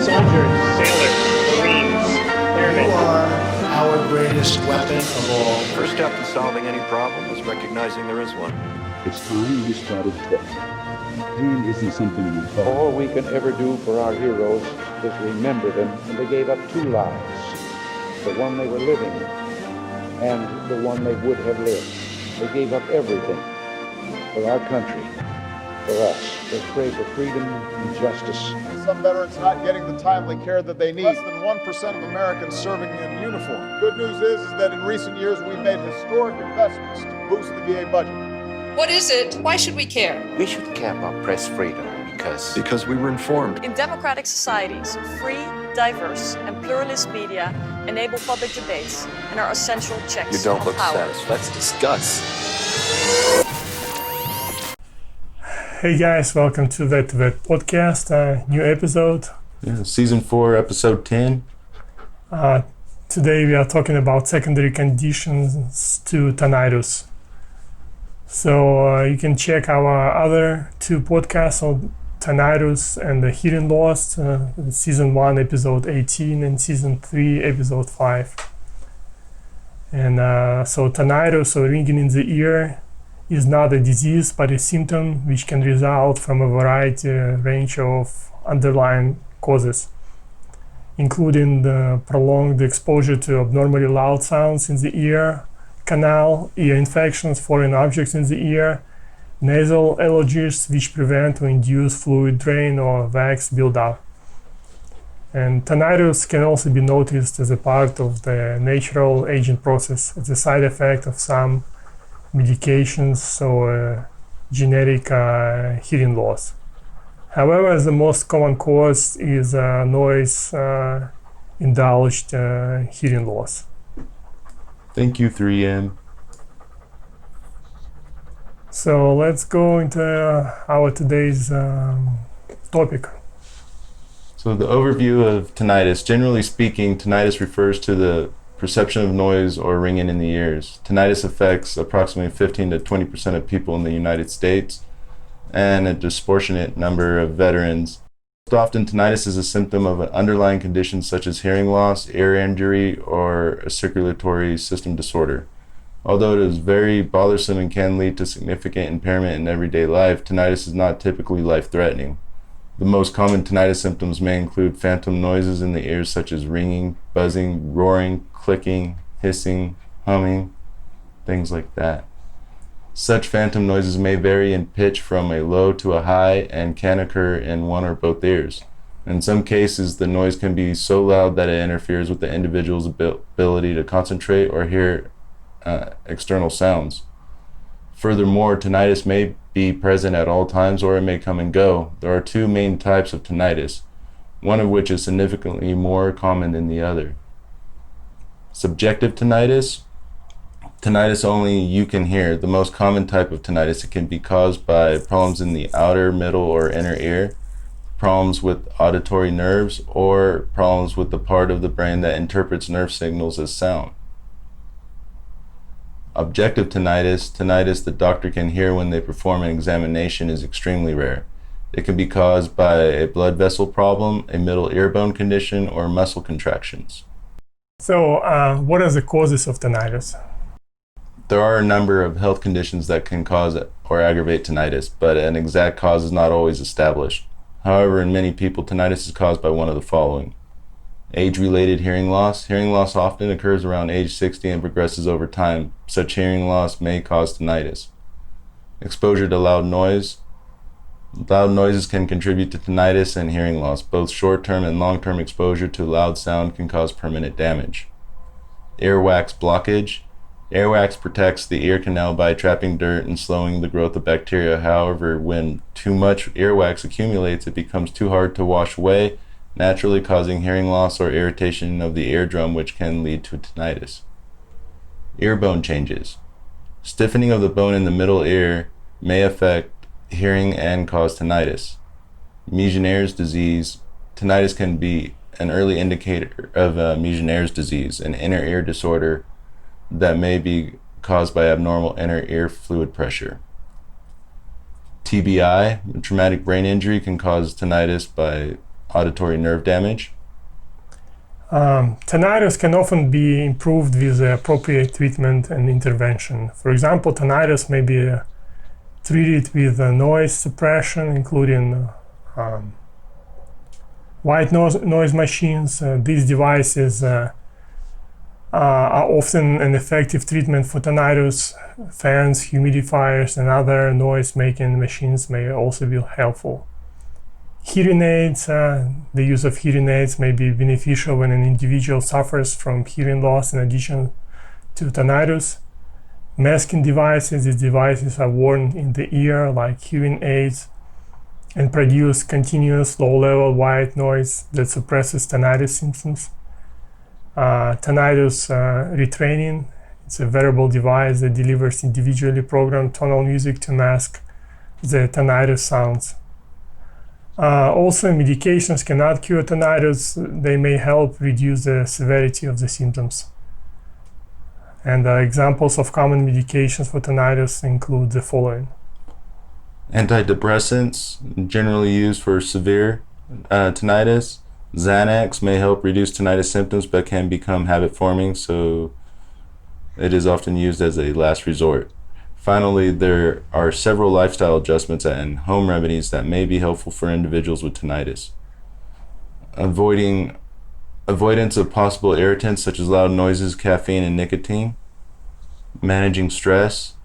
soldiers, sailors, Marines, airmen. You are our greatest weapon of all. First step to solving any problem is recognizing there is one. It's time we started thinking. Pain isn't something we call. All we can ever do for our heroes is remember them. And they gave up two lives, the one they were living and the one they would have lived. They gave up everything for our country, for us. They prayed for freedom and justice. Some veterans not getting the timely care that they need. Less than 1% of Americans serving in uniform. Good news is that in recent years we've made historic investments to boost the VA budget. What is it? Why should we care? We should care about press freedom because we were informed. In democratic societies, free, diverse, and pluralist media enable public debates and are essential checks You don't on look power. satisfied. Let's discuss. Hey guys, welcome to Vet to Vet podcast, new episode. Yeah, season 4, episode 10. Today we are talking about secondary conditions to tinnitus. So you can check our other two podcasts on tinnitus and the hearing loss, season 1, episode 18, and season 3, episode 5. And so tinnitus, or ringing in the ear, is not a disease but a symptom which can result from a range of underlying causes, including the prolonged exposure to abnormally loud sounds in the ear canal, ear infections, foreign objects in the ear, nasal allergies which prevent or induce fluid drain or wax buildup. And tinnitus can also be noticed as a part of the natural aging process, as a side effect of some medications or genetic hearing loss. However, the most common cause is noise-induced hearing loss. Thank you, 3M. So let's go into our today's topic. So the overview of tinnitus. Generally speaking, tinnitus refers to the perception of noise or ringing in the ears. Tinnitus affects approximately 15 to 20% of people in the United States and a disproportionate number of veterans. Most often, tinnitus is a symptom of an underlying condition such as hearing loss, ear injury, or a circulatory system disorder. Although it is very bothersome and can lead to significant impairment in everyday life, tinnitus is not typically life-threatening. The most common tinnitus symptoms may include phantom noises in the ears such as ringing, buzzing, roaring, clicking, hissing, humming, things like that. Such phantom noises may vary in pitch from a low to a high and can occur in one or both ears. In some cases, the noise can be so loud that it interferes with the individual's ability to concentrate or hear external sounds. Furthermore, tinnitus may be present at all times or it may come and go. There are two main types of tinnitus, one of which is significantly more common than the other. Subjective tinnitus. Tinnitus only you can hear. The most common type of tinnitus, it can be caused by problems in the outer, middle, or inner ear, problems with auditory nerves, or problems with the part of the brain that interprets nerve signals as sound. Objective tinnitus, tinnitus the doctor can hear when they perform an examination, is extremely rare. It can be caused by a blood vessel problem, a middle ear bone condition, or muscle contractions. So what are the causes of tinnitus? There are a number of health conditions that can cause or aggravate tinnitus, but an exact cause is not always established. However, in many people, tinnitus is caused by one of the following. Age-related hearing loss. Hearing loss often occurs around age 60 and progresses over time. Such hearing loss may cause tinnitus. Exposure to loud noise. Loud noises can contribute to tinnitus and hearing loss. Both short-term and long-term exposure to loud sound can cause permanent damage. Airwax blockage. Airwax protects the ear canal by trapping dirt and slowing the growth of bacteria. However, when too much earwax accumulates, it becomes too hard to wash away, naturally causing hearing loss or irritation of the eardrum, which can lead to tinnitus. Ear bone changes. Stiffening of the bone in the middle ear may affect hearing and cause tinnitus. Migraine disease. Tinnitus can be an early indicator of Migraine disease, an inner ear disorder that may be caused by abnormal inner ear fluid pressure. TBI, traumatic brain injury, can cause tinnitus by auditory nerve damage? Tinnitus can often be improved with appropriate treatment and intervention. For example, tinnitus may be treated with noise suppression, including white noise machines. These devices are often an effective treatment for tinnitus. Fans, humidifiers, and other noise-making machines may also be helpful. Hearing aids, the use of hearing aids may be beneficial when an individual suffers from hearing loss in addition to tinnitus. Masking devices, these devices are worn in the ear like hearing aids and produce continuous low-level white noise that suppresses tinnitus symptoms. Tinnitus Retraining, it's a wearable device that delivers individually programmed tonal music to mask the tinnitus sounds. Also, medications cannot cure tinnitus. They may help reduce the severity of the symptoms. And examples of common medications for tinnitus include the following. Antidepressants, generally used for severe tinnitus. Xanax may help reduce tinnitus symptoms but can become habit-forming, so it is often used as a last resort. Finally, there are several lifestyle adjustments and home remedies that may be helpful for individuals with tinnitus. Avoidance of possible irritants such as loud noises, caffeine, and nicotine. Managing stress.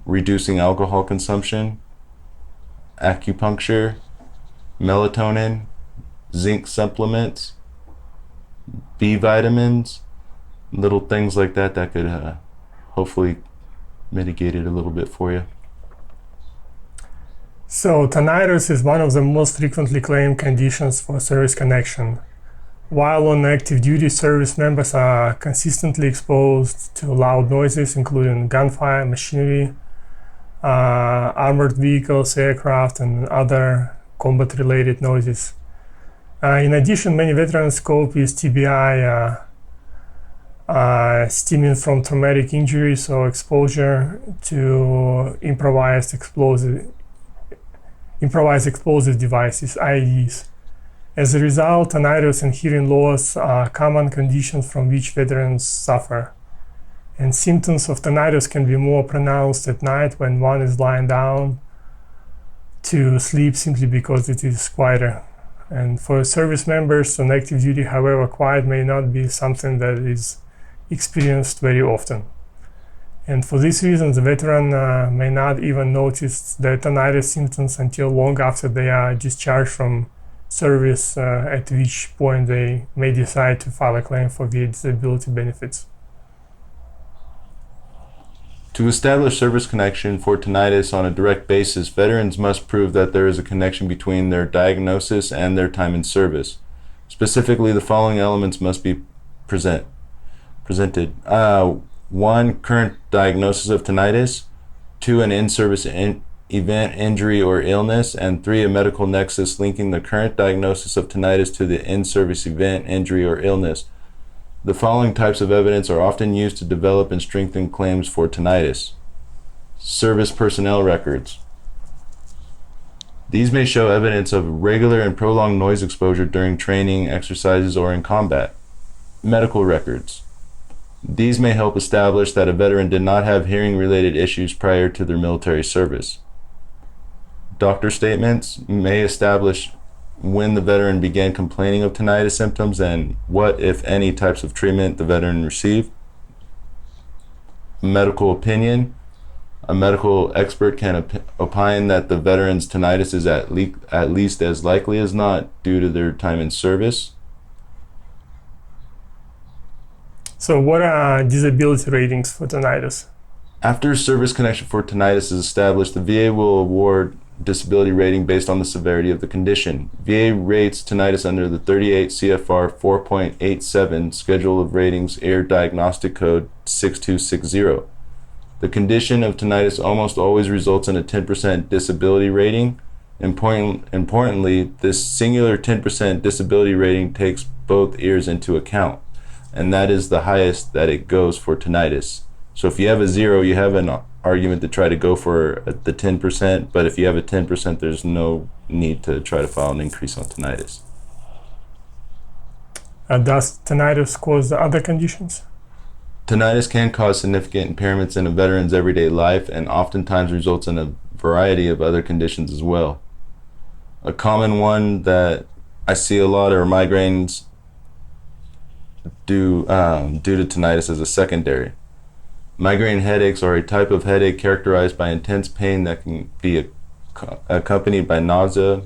Reducing alcohol consumption. Acupuncture. Melatonin. Zinc supplements. B vitamins. Little things like that that could hopefully mitigate it a little bit for you. So tinnitus is one of the most frequently claimed conditions for service connection. While on active duty, service members are consistently exposed to loud noises, including gunfire, machinery, armored vehicles, aircraft, and other combat-related noises. In addition, many veterans cope with TBI stemming from traumatic injuries or exposure to improvised explosive devices, IEDs. As a result, tinnitus and hearing loss are common conditions from which veterans suffer. And symptoms of tinnitus can be more pronounced at night when one is lying down to sleep simply because it is quieter. And for service members on active duty, however, quiet may not be something that is experienced very often. And for this reason, the veteran may not even notice the tinnitus symptoms until long after they are discharged from service, at which point they may decide to file a claim for VA disability benefits. To establish service connection for tinnitus on a direct basis, veterans must prove that there is a connection between their diagnosis and their time in service. Specifically, the following elements must be presented. 1, current diagnosis of tinnitus. 2, an in-service event, injury, or illness. And 3, a medical nexus linking the current diagnosis of tinnitus to the in-service event, injury, or illness. The following types of evidence are often used to develop and strengthen claims for tinnitus. Service personnel records. These may show evidence of regular and prolonged noise exposure during training, exercises, or in combat. Medical records. These may help establish that a veteran did not have hearing-related issues prior to their military service. Doctor statements may establish when the veteran began complaining of tinnitus symptoms and what, if any, types of treatment the veteran received. Medical opinion. A medical expert can opine that the veteran's tinnitus is at least as likely as not due to their time in service. So what are disability ratings for tinnitus? After service connection for tinnitus is established, the VA will award disability rating based on the severity of the condition. VA rates tinnitus under the 38 CFR 4.87 Schedule of Ratings Air Diagnostic Code 6260. The condition of tinnitus almost always results in a 10% disability rating. Importantly, this singular 10% disability rating takes both ears into account, and that is the highest that it goes for tinnitus. So if you have a 0, you have an argument to try to go for the 10%, but if you have a 10%, there's no need to try to file an increase on tinnitus. Does tinnitus cause other conditions? Tinnitus can cause significant impairments in a veteran's everyday life and oftentimes results in a variety of other conditions as well. A common one that I see a lot are migraines due to tinnitus as a secondary. Migraine headaches are a type of headache characterized by intense pain that can be accompanied by nausea,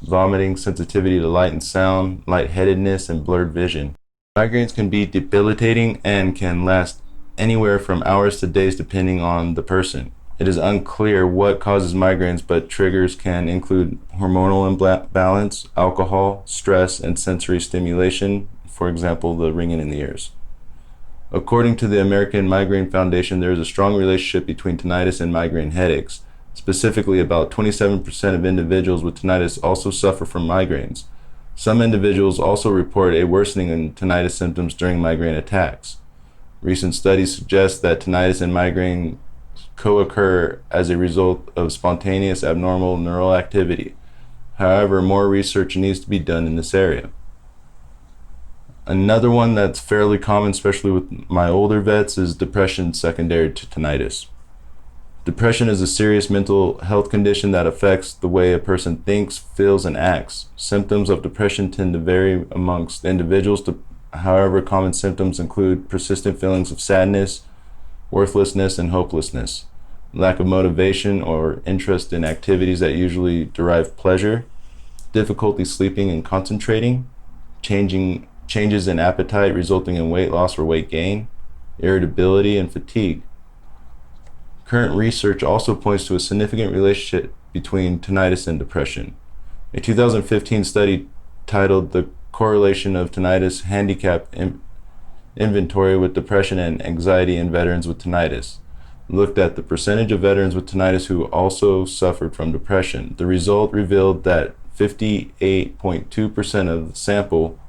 vomiting, sensitivity to light and sound, lightheadedness, and blurred vision. Migraines can be debilitating and can last anywhere from hours to days depending on the person. It is unclear what causes migraines, but triggers can include hormonal imbalance, alcohol, stress, and sensory stimulation, for example, the ringing in the ears. According to the American Migraine Foundation, there is a strong relationship between tinnitus and migraine headaches. Specifically, about 27% of individuals with tinnitus also suffer from migraines. Some individuals also report a worsening in tinnitus symptoms during migraine attacks. Recent studies suggest that tinnitus and migraine co-occur as a result of spontaneous abnormal neural activity. However, more research needs to be done in this area. Another one that's fairly common, especially with my older vets, is depression secondary to tinnitus. Depression is a serious mental health condition that affects the way a person thinks, feels, and acts. Symptoms of depression tend to vary amongst individuals. However, common symptoms include persistent feelings of sadness, worthlessness, and hopelessness, lack of motivation or interest in activities that usually derive pleasure, difficulty sleeping and concentrating, changes in appetite resulting in weight loss or weight gain, irritability, and fatigue. Current research also points to a significant relationship between tinnitus and depression. A 2015 study titled The Correlation of Tinnitus Handicap Inventory with Depression and Anxiety in Veterans with Tinnitus looked at the percentage of veterans with tinnitus who also suffered from depression. The result revealed that 58.2% of the sample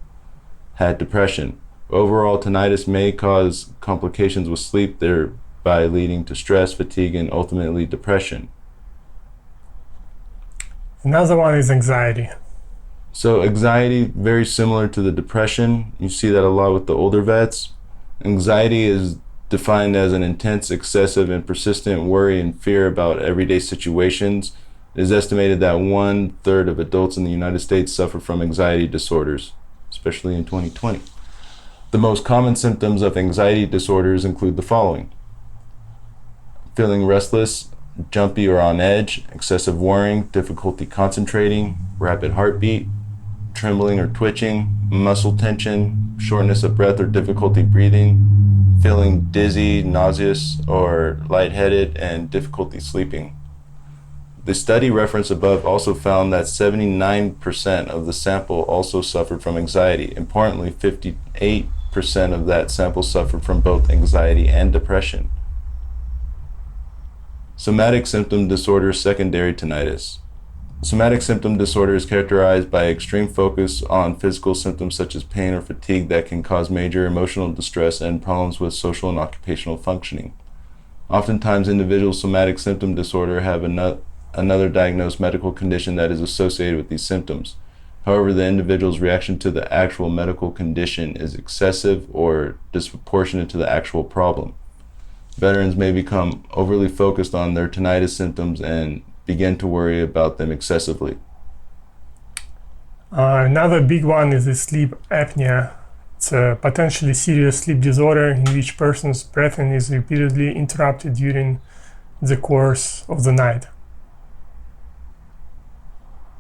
had depression. Overall, tinnitus may cause complications with sleep, thereby leading to stress, fatigue, and ultimately depression. Another one is anxiety. So anxiety, very similar to the depression. You see that a lot with the older vets. Anxiety is defined as an intense, excessive, and persistent worry and fear about everyday situations. It is estimated that 1/3 of adults in the United States suffer from anxiety disorders, especially in 2020. The most common symptoms of anxiety disorders include the following: feeling restless, jumpy or on edge, excessive worrying, difficulty concentrating, rapid heartbeat, trembling or twitching, muscle tension, shortness of breath or difficulty breathing, feeling dizzy, nauseous, or lightheaded, and difficulty sleeping. The study referenced above also found that 79% of the sample also suffered from anxiety. Importantly, 58% of that sample suffered from both anxiety and depression. Somatic symptom disorder secondary tinnitus. Somatic symptom disorder is characterized by extreme focus on physical symptoms such as pain or fatigue that can cause major emotional distress and problems with social and occupational functioning. Oftentimes, individuals with somatic symptom disorder have another diagnosed medical condition that is associated with these symptoms. However, the individual's reaction to the actual medical condition is excessive or disproportionate to the actual problem. Veterans may become overly focused on their tinnitus symptoms and begin to worry about them excessively. Another big one is the sleep apnea. It's a potentially serious sleep disorder in which person's breathing is repeatedly interrupted during the course of the night.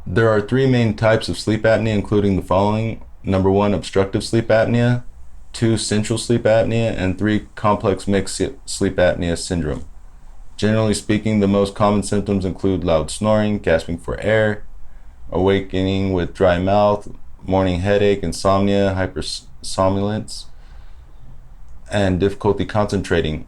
There are three main types of sleep apnea, including the following: number 1, obstructive sleep apnea; 2, central sleep apnea; and 3, complex mixed sleep apnea syndrome. Generally speaking, the most common symptoms include loud snoring, gasping for air, awakening with dry mouth, morning headache, insomnia, hypersomnolence, and difficulty concentrating.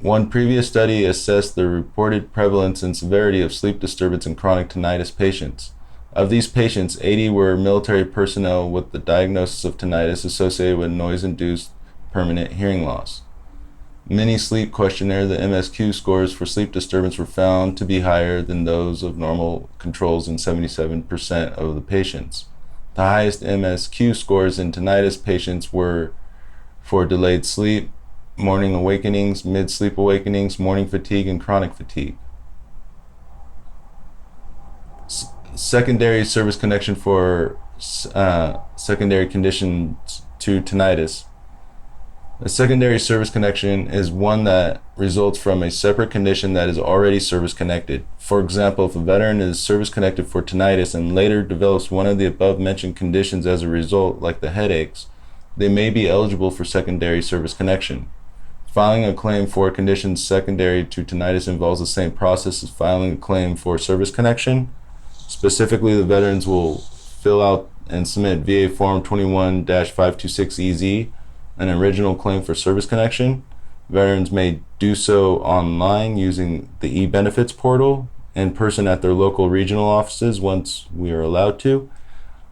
One previous study assessed the reported prevalence and severity of sleep disturbance in chronic tinnitus patients. Of these patients, 80 were military personnel with the diagnosis of tinnitus associated with noise-induced permanent hearing loss. Mini sleep questionnaire, the MSQ scores for sleep disturbance were found to be higher than those of normal controls in 77% of the patients. The highest MSQ scores in tinnitus patients were for delayed sleep, morning awakenings, mid-sleep awakenings, morning fatigue, and chronic fatigue. Secondary service connection for secondary conditions to tinnitus. A secondary service connection is one that results from a separate condition that is already service connected. For example, if a veteran is service connected for tinnitus and later develops one of the above mentioned conditions as a result, like the headaches, they may be eligible for secondary service connection. Filing a claim for a condition secondary to tinnitus involves the same process as filing a claim for service connection. Specifically, the veterans will fill out and submit VA Form 21-526EZ, an original claim for service connection. Veterans may do so online using the e-benefits portal, in person at their local regional offices once we are allowed to,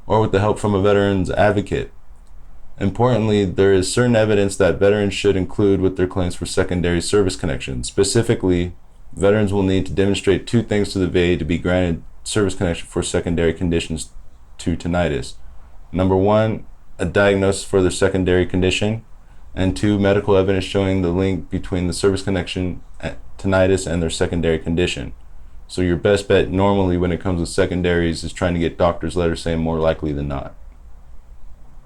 or with the help from a veterans advocate. Importantly, there is certain evidence that veterans should include with their claims for secondary service connection. Specifically, veterans will need to demonstrate two things to the VA to be granted service connection for secondary conditions to tinnitus. Number one, a diagnosis for their secondary condition, and two, medical evidence showing the link between the service connection, tinnitus, and their secondary condition. So your best bet normally when it comes to secondaries is trying to get doctor's letters saying more likely than not.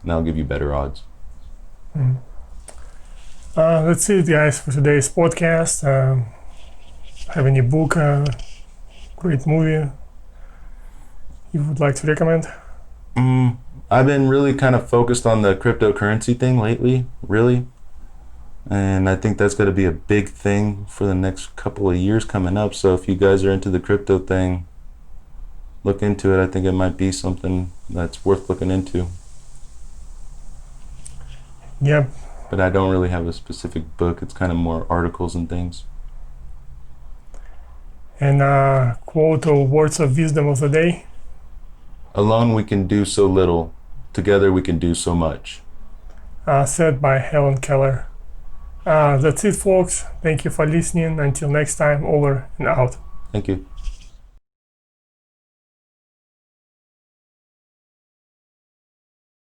And that'll give you better odds. That's it, guys, for today's podcast. Have any book, great movie you would like to recommend? I've been really kind of focused on the cryptocurrency thing lately, really. And I think that's going to be a big thing for the next couple of years coming up. So if you guys are into the crypto thing, look into it. I think it might be something that's worth looking into. Yep. But I don't really have a specific book. It's kind of more articles and things. And quote or words of wisdom of the day? Alone we can do so little. Together we can do so much. Said by Helen Keller. That's it, folks. Thank you for listening. Until next time, over and out. Thank you.